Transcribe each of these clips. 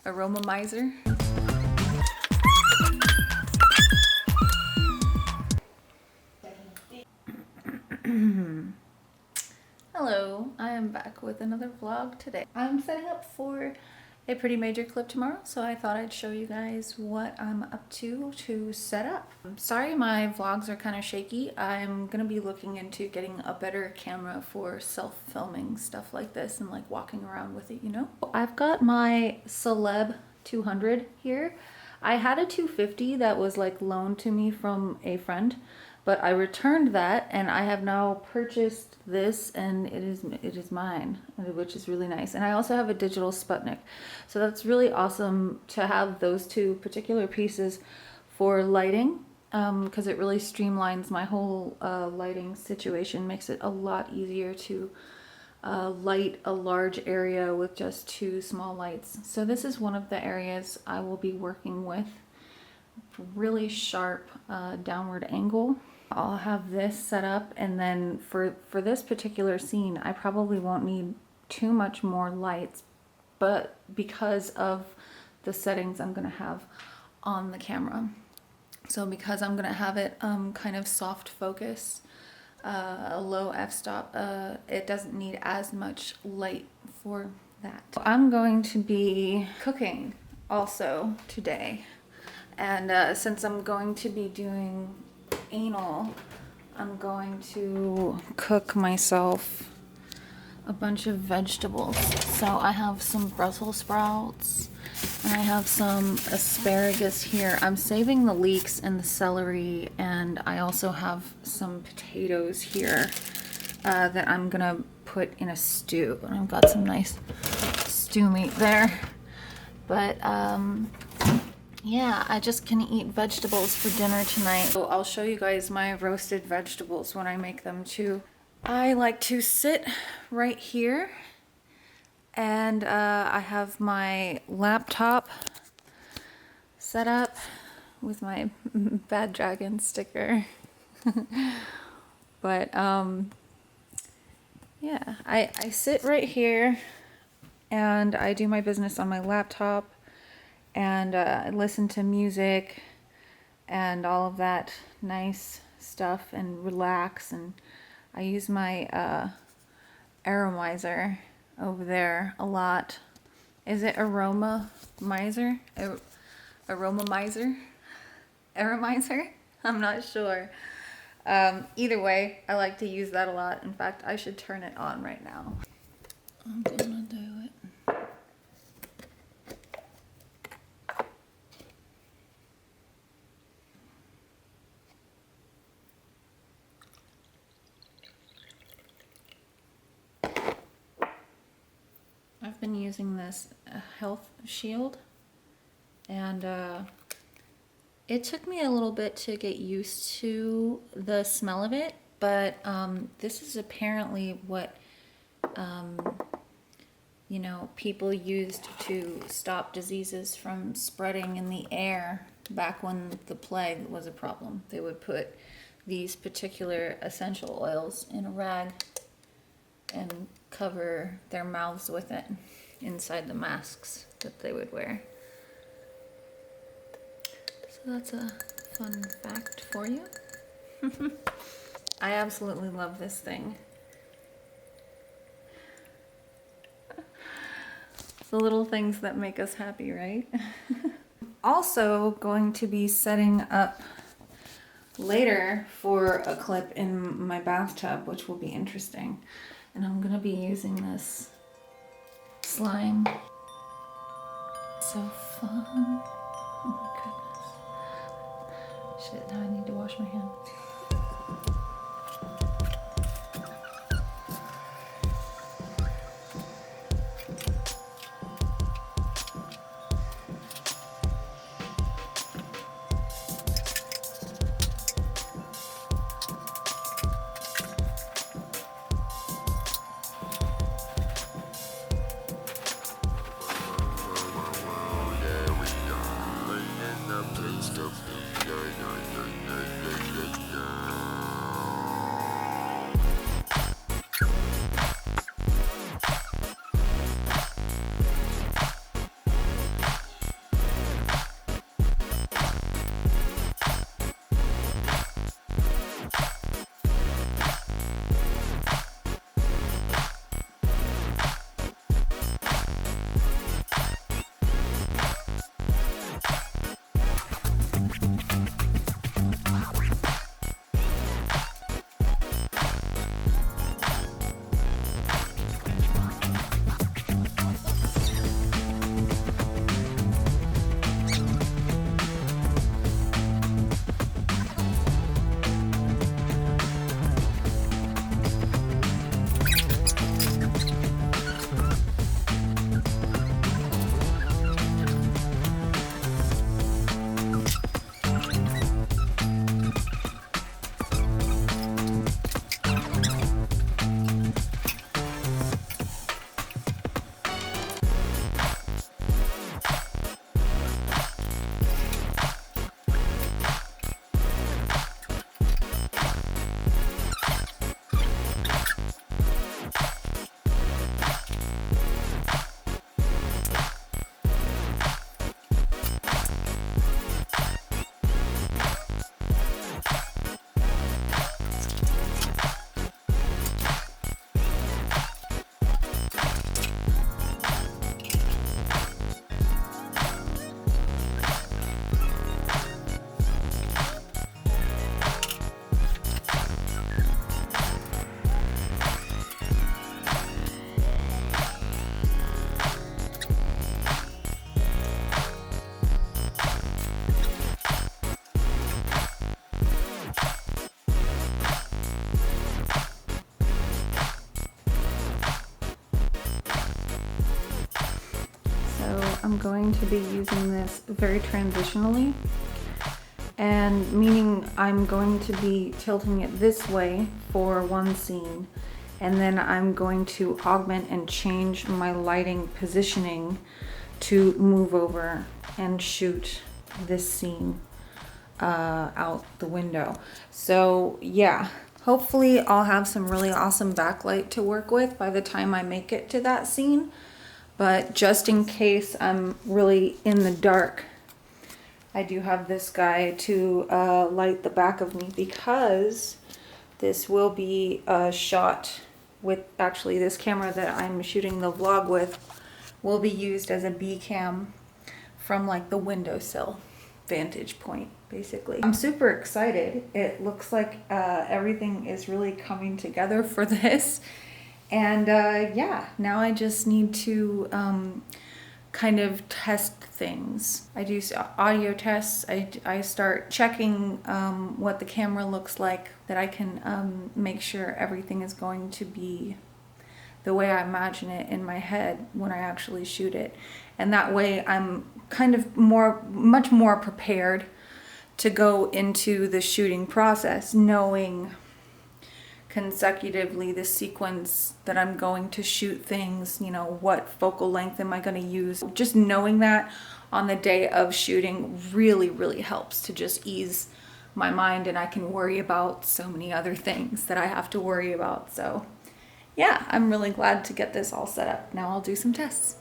aroma miser. Hello, I am back with another vlog today. I'm setting up for a pretty major clip tomorrow, so I thought I'd show you guys what I'm up to set up. I'm sorry my vlogs are kind of shaky. I'm gonna be looking into getting a better camera for self-filming stuff like this and like walking around with it, you know? I've got my Celeb 200 here. I had a 250 that was like loaned to me from a friend, but I returned that and I have now purchased this and it is mine, which is really nice. And I also have a digital Sputnik. So that's really awesome to have those two particular pieces for lighting, because it really streamlines my whole lighting situation, makes it a lot easier to light a large area with just two small lights. So this is one of the areas I will be working with. Really sharp downward angle. I'll have this set up, and then for this particular scene I probably won't need too much more lights, but because of the settings I'm gonna have on the camera. So because I'm gonna have it kind of soft focus, a low f-stop, it doesn't need as much light for that. I'm going to be cooking also today, and since I'm going to be doing anal, I'm going to cook myself a bunch of vegetables. So I have some Brussels sprouts and I have some asparagus here. I'm saving the leeks and the celery, and I also have some potatoes here that I'm gonna put in a stew. And I've got some nice stew meat there. But yeah, I just can eat vegetables for dinner tonight. So I'll show you guys my roasted vegetables when I make them too. I like to sit right here, and I have my laptop set up with my Bad Dragon sticker. But yeah, I sit right here and I do my business on my laptop, and I listen to music and all of that nice stuff and relax. And I use my aromizer over there a lot. Is it aroma miser? Aroma miser? Aromizer? I'm not sure. Either way, I like to use that a lot. In fact, I should turn it on right now. I'm gonna do it. I've been using this health shield, and it took me a little bit to get used to the smell of it, but this is apparently what you know, people used to stop diseases from spreading in the air back when the plague was a problem. They would put these particular essential oils in a rag and cover their mouths with it inside the masks that they would wear. So that's a fun fact for you. I absolutely love this thing. The little things that make us happy, right? Also going to be setting up later for a clip in my bathtub, which will be interesting. And I'm gonna be using this slime. So fun. Oh my goodness. Shit, now I need to wash my hands. I'm going to be using this very transitionally, and meaning I'm going to be tilting it this way for one scene, and then I'm going to augment and change my lighting positioning to move over and shoot this scene out the window. So yeah, hopefully I'll have some really awesome backlight to work with by the time I make it to that scene. But just in case I'm really in the dark, I do have this guy to light the back of me, because this will be shot with, actually this camera that I'm shooting the vlog with will be used as a B cam from like the windowsill vantage point, basically. I'm super excited. It looks like everything is really coming together for this. And yeah, now I just need to kind of test things. I do audio tests. I start checking what the camera looks like, that I can make sure everything is going to be the way I imagine it in my head when I actually shoot it. And that way I'm kind of much more prepared to go into the shooting process, knowing consecutively the sequence that I'm going to shoot things, you know, what focal length am I going to use. Just knowing that on the day of shooting really, really helps to just ease my mind, and I can worry about so many other things that I have to worry about. So yeah, I'm really glad to get this all set up. Now I'll do some tests.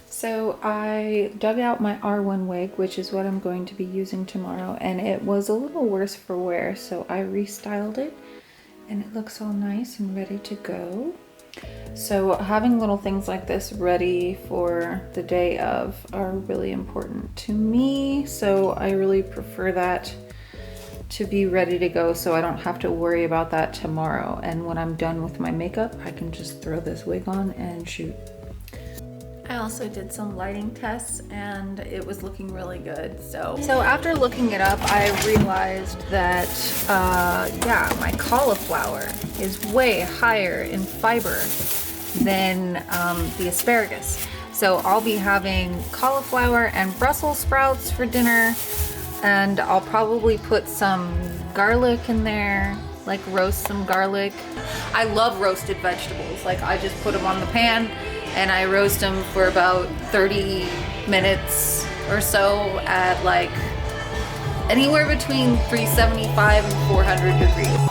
So I dug out my R1 wig, which is what I'm going to be using tomorrow, and it was a little worse for wear, so I restyled it and it looks all nice and ready to go. So having little things like this ready for the day of are really important to me, so I really prefer that to be ready to go so I don't have to worry about that tomorrow. And when I'm done with my makeup, I can just throw this wig on and shoot. I also did some lighting tests and it was looking really good. So after looking it up, I realized that yeah, my cauliflower is way higher in fiber than the asparagus. So I'll be having cauliflower and Brussels sprouts for dinner, and I'll probably put some garlic in there, like roast some garlic. I love roasted vegetables. Like I just put them on the pan and I roast them for about 30 minutes or so at like anywhere between 375 and 400 degrees.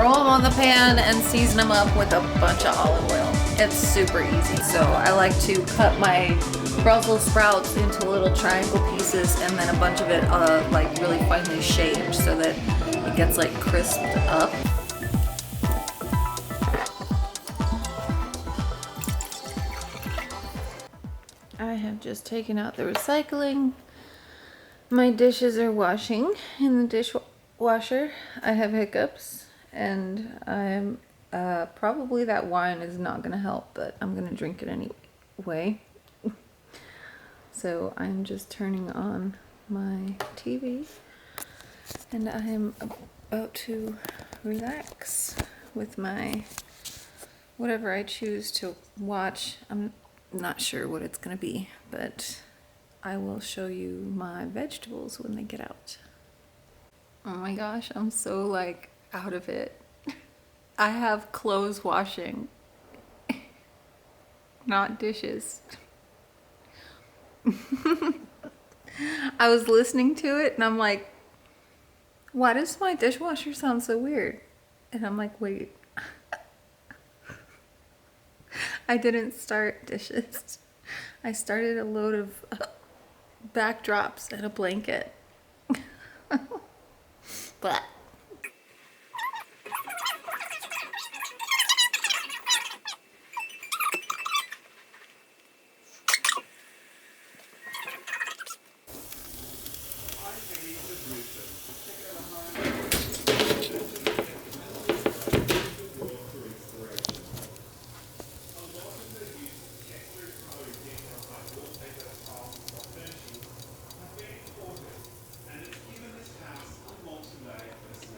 Roll them on the pan and season them up with a bunch of olive oil. It's super easy. So I like to cut my Brussels sprouts into little triangle pieces and then a bunch of it like really finely shaved so that it gets like crisped up. I have just taken out the recycling. My dishes are washing in the dishwasher. I have hiccups and I'm probably that wine is not gonna help, but I'm gonna drink it anyway. So I'm just turning on my TV and I am about to relax with my whatever I choose to watch. I'm not sure what it's gonna be, but I will show you my vegetables when they get out. Oh my gosh, I'm so like out of it. I have clothes washing, not dishes. I was listening to it and I'm like, why does my dishwasher sound so weird? And I'm like, wait. I didn't start dishes. I started a load of backdrops and a blanket. But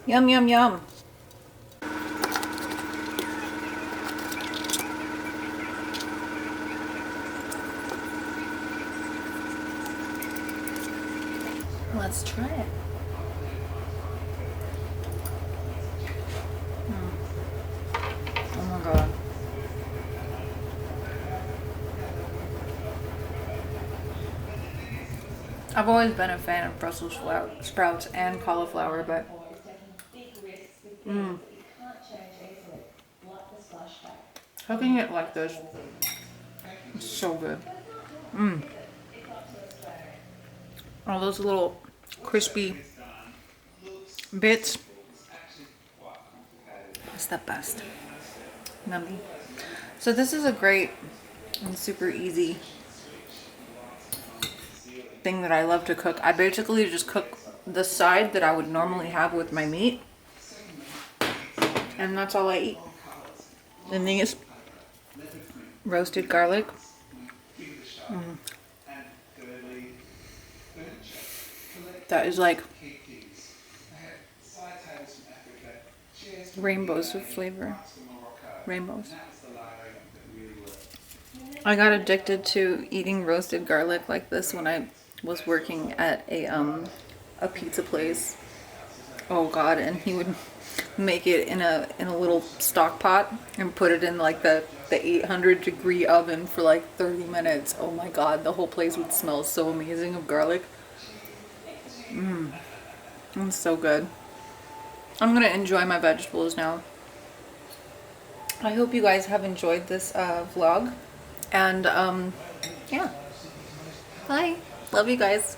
yum, yum, yum. Let's try it. Oh my God. I've always been a fan of Brussels sprouts and cauliflower, but cooking it like this is so good. All those little crispy bits. It's the best. Yummy. So this is a great and super easy thing that I love to cook. I basically just cook the side that I would normally have with my meat, and that's all I eat. The thing is roasted garlic. That is like rainbows of flavor. Rainbows. I got addicted to eating roasted garlic like this when I was working at a pizza place. Oh God, and he would make it in a little stock pot and put it in like the 800-degree oven for like 30 minutes. Oh my God, the whole place would smell so amazing of garlic. It's so good. I'm gonna enjoy my vegetables now. I hope you guys have enjoyed this vlog, and yeah, bye. Love you guys.